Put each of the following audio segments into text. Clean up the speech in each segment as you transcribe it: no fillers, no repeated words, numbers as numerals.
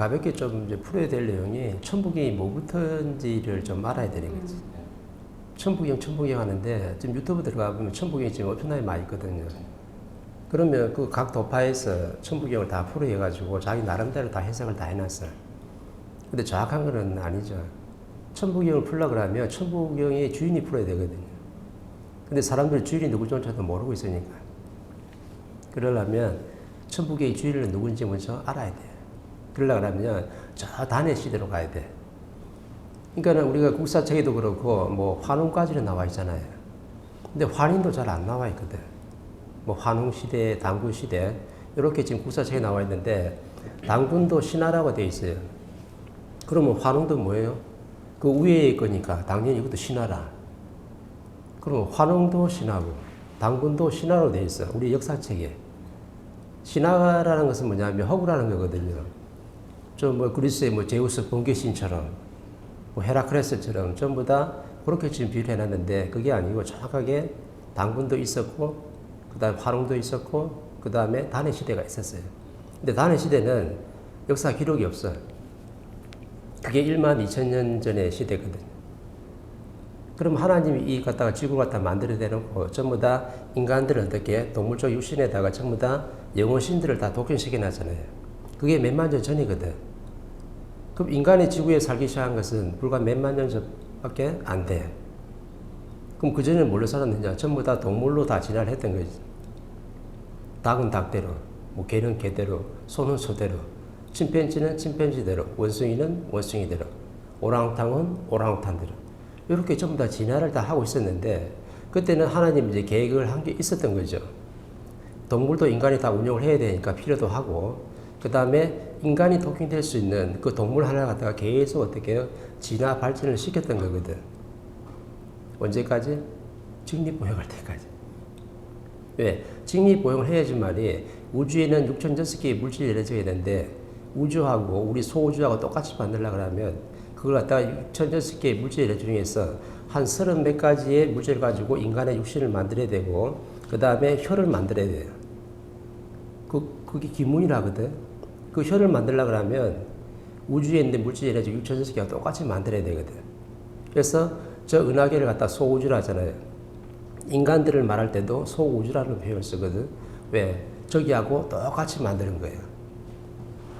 가볍게 좀 이제 풀어야 될 내용이 천부경이 뭐부터인지를 좀 알아야 되는 거지. 천부경 하는데 지금 유튜브 들어가 보면 천부경이 지금 엄청나게 많이 있거든요. 그러면 그 각 도파에서 천부경을 다 풀어해가지고 자기 나름대로 다 해석을 다 해놨어요. 근데 정확한 건 아니죠. 천부경을 풀려고 하면 천부경의 주인이 풀어야 되거든요. 근데 사람들이 주인이 누구조차도 모르고 있으니까. 그러려면 천부경의 주인은 누군지 먼저 알아야 돼요. 그러려고 하면 저 단의 시대로 가야 돼. 그러니까 우리가 국사책에도 그렇고 뭐 환웅까지는 나와 있잖아요. 근데 환인도 잘 안 나와 있거든. 뭐 환웅시대, 당군시대 이렇게 지금 국사책에 나와 있는데 당군도 신하라고 되어 있어요. 그러면 환웅도 뭐예요? 그 위에 거니까 당연히 이것도 신하라. 그러면 환웅도 신하고 당군도 신하로 되어 있어. 우리 역사책에. 신하라는 것은 뭐냐면 허구라는 거거든요. 좀 뭐 그리스의 뭐 제우스 번개신처럼 뭐 헤라클레스처럼 전부 다 그렇게 지금 비유를 해놨는데 그게 아니고 정확하게 당군도 있었고 그 다음에 환웅도 있었고 그 다음에 단의 시대가 있었어요. 근데 단의 시대는 역사 기록이 없어요. 그게 1만 2천 년 전의 시대거든요. 그럼 하나님이 이 갖다가 지구를 갖다 만들어 대놓고 전부 다 인간들을 어떻게 동물적 육신에다가 전부 다 영혼신들을 다 독현시켜 놨잖아요. 그게 몇만 년 전이거든. 그럼 인간이 지구에 살기 시작한 것은 불과 몇만 년 전밖에 안 돼. 그럼 그전에는 뭘로 살았느냐? 전부 다 동물로 다 진화를 했던 거지. 닭은 닭대로, 뭐 개는 개대로, 소는 소대로, 침팬지는 침팬지대로, 원숭이는 원숭이대로, 오랑우탕은 오랑우탄대로. 이렇게 전부 다 진화를 다 하고 있었는데 그때는 하나님 이제 계획을 한 게 있었던 거죠. 동물도 인간이 다 운영을 해야 되니까 필요도 하고 그 다음에 인간이 독행될 수 있는 그 동물 하나 갖다가 계속 어떻게 진화 발전을 시켰던 거거든. 언제까지? 직립보행할 때까지. 왜? 직립보행을 해야지 말이 우주에는 6,006개의 물질이 내려져야 되는데 우주하고 우리 소우주하고 똑같이 만들려고 하면 그걸 갖다가 6,006개의 물질 중에서 한 30몇 가지의 물질을 가지고 인간의 육신을 만들어야 되고 그 다음에 혀를 만들어야 돼요. 그게 기문이라거든. 그 혀를 만들려고 하면 우주에 있는 물질이 6,006개가 똑같이 만들어야 되거든. 그래서 저 은하계를 갖다 소우주라 하잖아요. 인간들을 말할 때도 소우주라는 표현을 쓰거든. 왜? 저기하고 똑같이 만드는 거예요.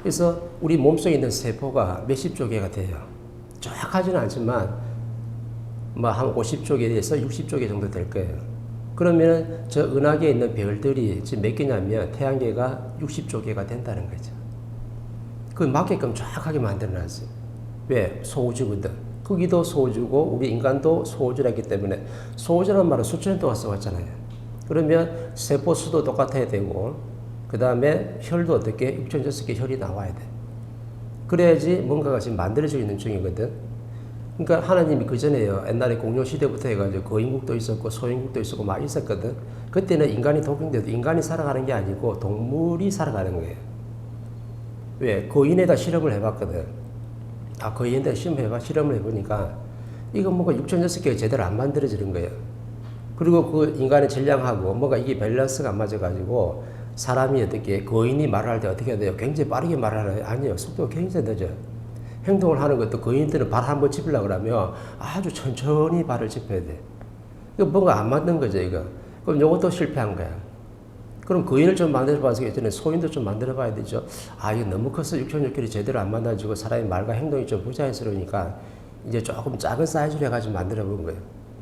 그래서 우리 몸속에 있는 세포가 몇십조 개가 돼요. 정확하지는 않지만 뭐 한 50조 개에서 60조 개 정도 될 거예요. 그러면 저 은하계에 있는 별들이 지금 몇 개냐면 태양계가 60조 개가 된다는 거죠. 그 맞게끔 정확하게 만들어놨어요. 왜? 소우주거든. 크기도 소우주고 우리 인간도 소우주라기 때문에 소우주라는 말은 수천 년 동안 써왔잖아요. 그러면 세포 수도 똑같아야 되고 그 다음에 혈도 어떻게 6,006개 혈이 나와야 돼. 그래야지 뭔가가 지금 만들어져 있는 중이거든. 그러니까 하나님이 그 전에요. 옛날에 공룡시대부터 해가지고 거인국도 있었고 소인국도 있었고 막 있었거든. 그때는 인간이 독행돼도 인간이 살아가는 게 아니고 동물이 살아가는 거예요. 왜? 거인에다 실험을 해봤거든. 거인에다 실험을 해보니까 이거 뭐가 6,006개가 제대로 안 만들어지는 거예요. 그리고 그 인간의 질량하고 뭐가 이게 밸런스가 안 맞아가지고 사람이 어떻게 거인이 말을 할 때 어떻게 해야 돼요? 굉장히 빠르게 말하나요? 아니요. 속도가 굉장히 늦어요. 행동을 하는 것도 거인들은 발 한번 짚으려고 그러면 아주 천천히 발을 짚어야 돼. 이거 뭔가 안 맞는 거죠, 이거. 그럼 이것도 실패한 거야. 그럼 거인을 좀 만들어봐서 예전에 소인도 좀 만들어봐야 되죠. 이거 너무 커서 6,006개를 제대로 안 만나지고 사람의 말과 행동이 좀 부자연스러우니까 이제 조금 작은 사이즈로 해가지고 만들어 본 거예요.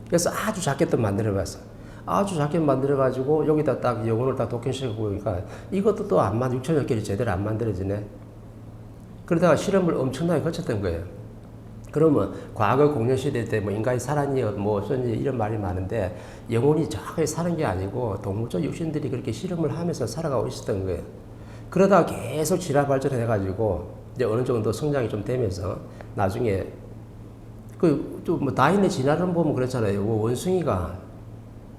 그래서 아주 작게 또 만들어 봤어. 아주 작게 만들어 가지고 여기다 딱 영혼을 다 독행시켜 보니까 이것도 또 안 만, 6,006개를 제대로 안 만들어지네. 그러다가 실험을 엄청나게 거쳤던 거예요. 그러면 과거 공룡시대 때 뭐 인간이 살았니 뭐 어쩐지 이런 말이 많은데 영혼이 정확하게 사는 게 아니고 동물적 육신들이 그렇게 실험을 하면서 살아가고 있었던 거예요. 그러다가 계속 진화 발전해 가지고 이제 어느 정도 성장이 좀 되면서 나중에 뭐 다인의 진화를 보면 그렇잖아요.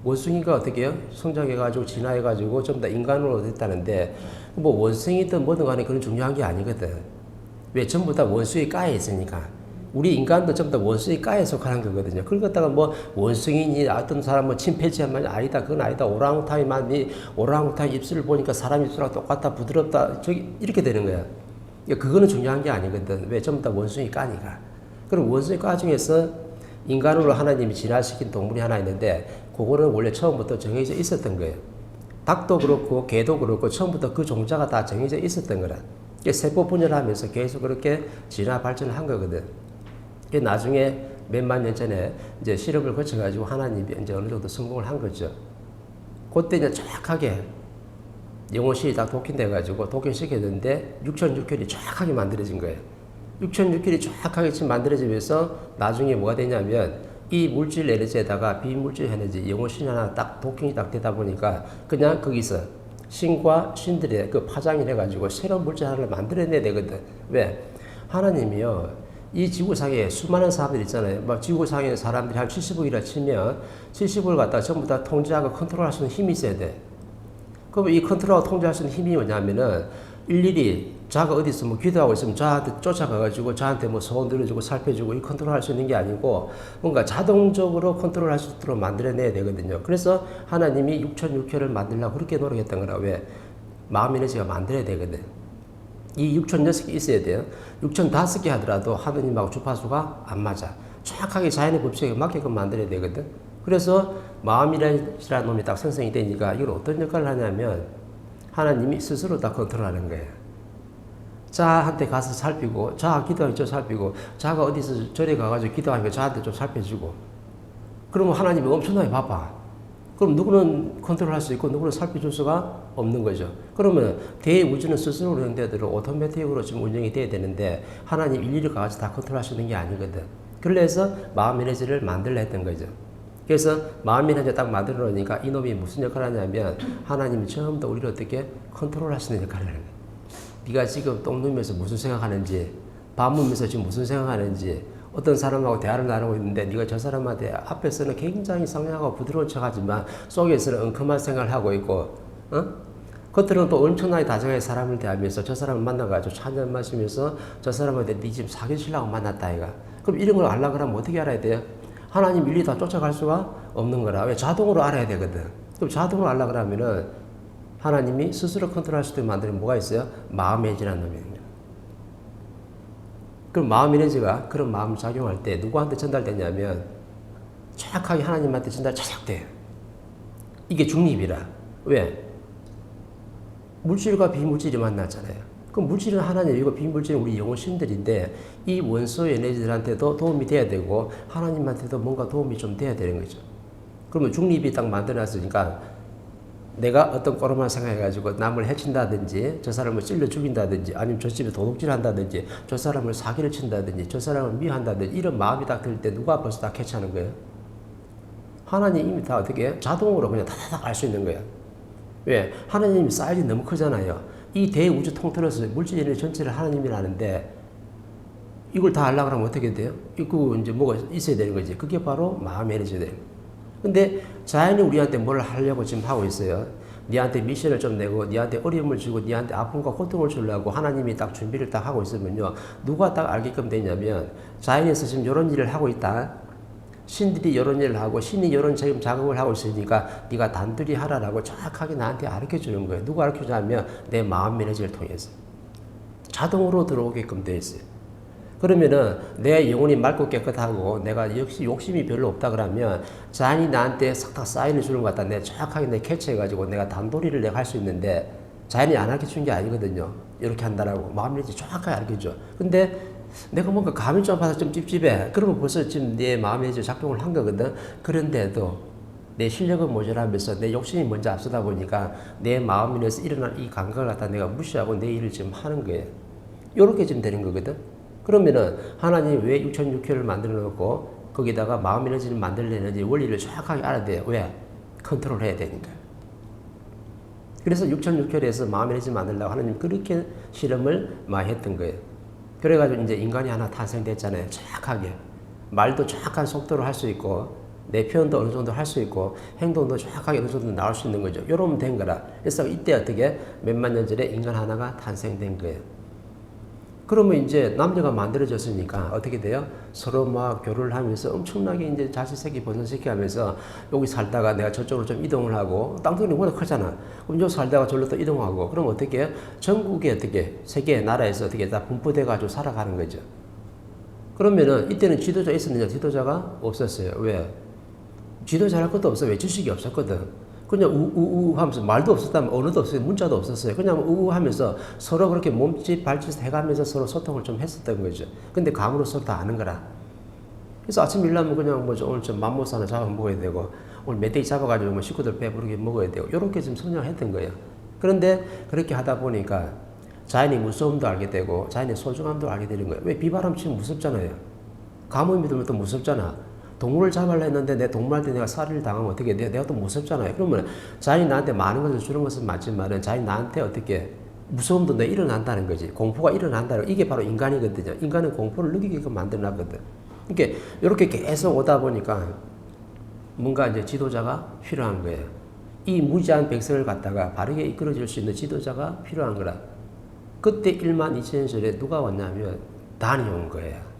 원숭이가 어떻게 해요? 성장해가지고 진화해가지고 좀 더 인간으로 됐다는데 뭐 원숭이든 뭐든 간에 그런 중요한 게 아니거든. 왜? 전부 다 원숭이 가에 있으니까. 우리 인간도 전부 다 원숭이 가에 속하는 거거든요. 그걸 갖다가 뭐 원숭이니 어떤 사람 뭐 침팬지만 아니다. 그건 아니다. 오랑우탄이 오랑우탄 입술을 보니까 사람 입술하고 똑같다. 부드럽다. 저기 이렇게 되는 거야. 그거는 중요한 게 아니거든. 왜? 전부 다 원숭이 까니까. 그럼 원숭이 까 중에서 인간으로 하나님이 진화시킨 동물이 하나 있는데 그거는 원래 처음부터 정해져 있었던 거예요. 닭도 그렇고 개도 그렇고 처음부터 그 종자가 다 정해져 있었던 거라. 세포 분열하면서 계속 그렇게 진화 발전을 한 거거든. 나중에 몇만 년 전에 이제 실험을 거쳐가지고 하나님이 이제 어느 정도 성공을 한 거죠. 그때 이제 정확하게 영혼실이 딱 독힌돼가지고 독현시켰는데 6,600혈이 정확하게 만들어진 거예요. 6,600혈이 정확하게 지금 만들어지면서 나중에 뭐가 되냐면 이 물질 에너지에다가 비물질 에너지 영혼신 하나 딱 독행이 딱 되다 보니까 그냥 거기서 신과 신들의 그 파장이 돼가지고 새로운 물질 하나를 만들어내야 되거든. 왜? 하나님이요. 이 지구상에 수많은 사람들 있잖아요. 막 지구상에 사람들이 한 70억이라 치면 70억을 갖다 전부 다 통제하고 컨트롤할 수 있는 힘이 있어야 돼. 그럼 이 컨트롤하고 통제할 수 있는 힘이 뭐냐면은 일일이 자가 어디 있으면 기도하고 있으면 저한테 쫓아가가지고 저한테 뭐 소원 들어주고 살펴주고 이 컨트롤할 수 있는 게 아니고 뭔가 자동적으로 컨트롤할 수 있도록 만들어내야 되거든요. 그래서 하나님이 6,600혈을 만들려고 그렇게 노력했던 거라. 왜? 마음 에너지가 만들어야 되거든. 이 6,006개 있어야 돼요. 6,005개 하더라도 하느님하고 주파수가 안 맞아. 정확하게 자연의 법칙에 맞게끔 만들어야 되거든. 그래서 마음이라는 놈이 딱 생성이 되니까 이걸 어떤 역할을 하냐면 하나님이 스스로 다 컨트롤하는 거예요. 자한테 가서 살피고, 자 기도하니 저 살피고, 자가 어디서 절에 가가지고 기도하니까 저한테 좀 살펴주고. 그러면 하나님이 엄청나게 바빠. 그럼 누구는 컨트롤할 수 있고 누구는 살펴줄 수가 없는 거죠. 그러면 대우주는 스스로 운영되도록 오토매틱으로 지금 운영이 돼야 되는데 하나님 일일이 가서 다 컨트롤할 수 있는 게 아니거든. 그래서 마음 에너지를 만들려 했던 거죠. 그래서 마음 에너지 딱 만들어 놓으니까 이놈이 무슨 역할을 하냐면 하나님이 처음부터 우리를 어떻게 컨트롤할 수 있는 역할을 하는 거예요. 네가 지금 똥 누면서 무슨 생각하는지, 밥 먹으면서 지금 무슨 생각하는지, 어떤 사람하고 대화를 나누고 있는데 네가 저 사람한테 앞에서는 굉장히 상냥하고 부드러운 척하지만 속에서는 엉큼한 생각을 하고 있고, 겉으로는 또 엄청나게 다정하게 사람을 대하면서 저 사람을 만나가지고 차 한잔 마시면서 저 사람한테 네 지금 사귀시려고 만났다 아이가. 그럼 이런 걸 알려고 하면 어떻게 알아야 돼요? 하나님 일일이 다 쫓아갈 수가 없는 거라. 왜? 자동으로 알아야 되거든. 그럼 자동으로 알려고 하면은 하나님이 스스로 컨트롤할 수 있게 만드는 뭐가 있어요? 마음 에너지라는 놈이 있는 거예요. 그럼 마음 에너지가 그런 마음 작용할 때 누구한테 전달되냐면 정확하게 하나님한테 전달돼요. 이게 중립이라. 왜? 물질과 비물질이 만났잖아요. 그럼 물질은 하나님이고 비물질은 우리 영혼신들인데 이 원소 에너지들한테도 도움이 돼야 되고 하나님한테도 뭔가 도움이 좀 돼야 되는 거죠. 그러면 중립이 딱 만들어놨으니까 내가 어떤 꼬로만 생각해가지고 남을 해친다든지 저 사람을 찔러 죽인다든지 아니면 저 집에 도둑질한다든지 저 사람을 사기를 친다든지 저 사람을 미워한다든지 이런 마음이 딱 들 때 누가 벌써 다 캐치하는 거예요? 하나님 이미 다 어떻게 자동으로 그냥 다다닥 알 수 있는 거예요. 왜? 하나님이 사이즈 너무 크잖아요. 이 대우주 통틀어서 물질 에너지 전체를 하나님이라는데 이걸 다 알려고 하면 어떻게 돼요? 이거 이제 뭐가 있어야 되는 거지. 그게 바로 마음 에너지가 돼요. 근데 자연이 우리한테 뭘 하려고 지금 하고 있어요. 니한테 미션을 좀 내고 니한테 어려움을 주고 니한테 아픔과 고통을 주려고 하나님이 딱 준비를 딱 하고 있으면요. 누가 딱 알게끔 되냐면 자연에서 지금 이런 일을 하고 있다. 신들이 이런 일을 하고 신이 이런 지금 작업을 하고 있으니까 네가 단둘이 하라라고 정확하게 나한테 가르쳐주는 거예요. 누가 가르쳐주냐면 내 마음 에너지를 통해서 자동으로 들어오게끔 되어 있어요. 그러면은 내 영혼이 맑고 깨끗하고 내가 역시 욕심이 별로 없다 그러면 자연이 나한테 싹 다 사인을 주는 것 같다. 내가 정확하게 내 캐치해가지고 내가 단도리를 내가 할 수 있는데 자연이 안 가르쳐준 게 아니거든요. 이렇게 한다라고 마음 에너지 정확하게 가르쳐줘. 근데 내가 뭔가 감이 좀 받아서 좀 찝찝해. 그러면 벌써 지금 내 마음 에너지 작동을 한 거거든. 그런데도 내 실력은 모자라면서 내 욕심이 먼저 앞서다 보니까 내 마음 에너지에서 일어난 이 감각을 갖다 내가 무시하고 내 일을 지금 하는 거예요. 요렇게 지금 되는 거거든. 그러면은 하나님이 왜 6,600혈을 만들어 놓고 거기다가 마음 에너지를 만들려는지 원리를 정확하게 알아야 돼요. 왜? 컨트롤 해야 되니까. 그래서 6,600혈에서 마음 에너지를 만들려고 하나님 그렇게 실험을 많이 했던 거예요. 그래가지고 이제 인간이 하나 탄생됐잖아요. 정확하게. 말도 정확한 속도로 할 수 있고 내 표현도 어느 정도 할 수 있고 행동도 정확하게 어느 정도 나올 수 있는 거죠. 이러면 된 거라. 그래서 이때 어떻게 몇만 년 전에 인간 하나가 탄생된 거예요. 그러면 이제 남녀가 만들어졌으니까 어떻게 돼요? 서로 막 교류를 하면서 엄청나게 이제 자식 새끼 번성 새끼 하면서 여기 살다가 내가 저쪽으로 좀 이동을 하고 땅덩이 워낙 크잖아. 그럼 여기 살다가 저기로 또 이동하고 그럼 어떻게 해요? 전국에 어떻게 세계 나라에서 어떻게 다 분포돼 가지고 살아가는 거죠. 그러면은 이때는 지도자 있었느냐? 지도자가 없었어요. 왜? 지도자 할 것도 없어. 왜? 지식이 없었거든. 그냥 우우 하면서 말도 없었다면 언어도 없어요. 문자도 없었어요. 그냥 우우 하면서 서로 그렇게 몸짓 발짓 해가면서 서로 소통을 좀 했었던 거죠. 근데 감으로 서로 다 아는 거라. 그래서 아침 일나면 그냥 뭐 오늘 좀 맘모스 하나 잡아 먹어야 되고 오늘 멧돼지 잡아가지고 뭐 식구들 배부르게 먹어야 되고 이렇게 좀 성장했던 거예요. 그런데 그렇게 하다 보니까 자연의 무서움도 알게 되고 자연의 소중함도 알게 되는 거예요. 왜? 비바람 치면 무섭잖아요. 가뭄이 들면 또 무섭잖아. 동물을 잡으려 했는데 내 동물한테 내가 살해를 당하면 어떻게 돼? 내가 또 무섭잖아요. 그러면 자연이 나한테 많은 것을 주는 것은 맞지만은 자연이 나한테 어떻게 무서움도 내 일어난다는 거지. 공포가 일어난다는 이게 바로 인간이거든요. 인간은 공포를 느끼게끔 만들어놨거든. 그러니까 이렇게 계속 오다 보니까 뭔가 이제 지도자가 필요한 거예요. 이 무지한 백성을 갖다가 바르게 이끌어줄 수 있는 지도자가 필요한 거라. 그때 1만 2천 년 전에 누가 왔냐면 단이 온 거예요.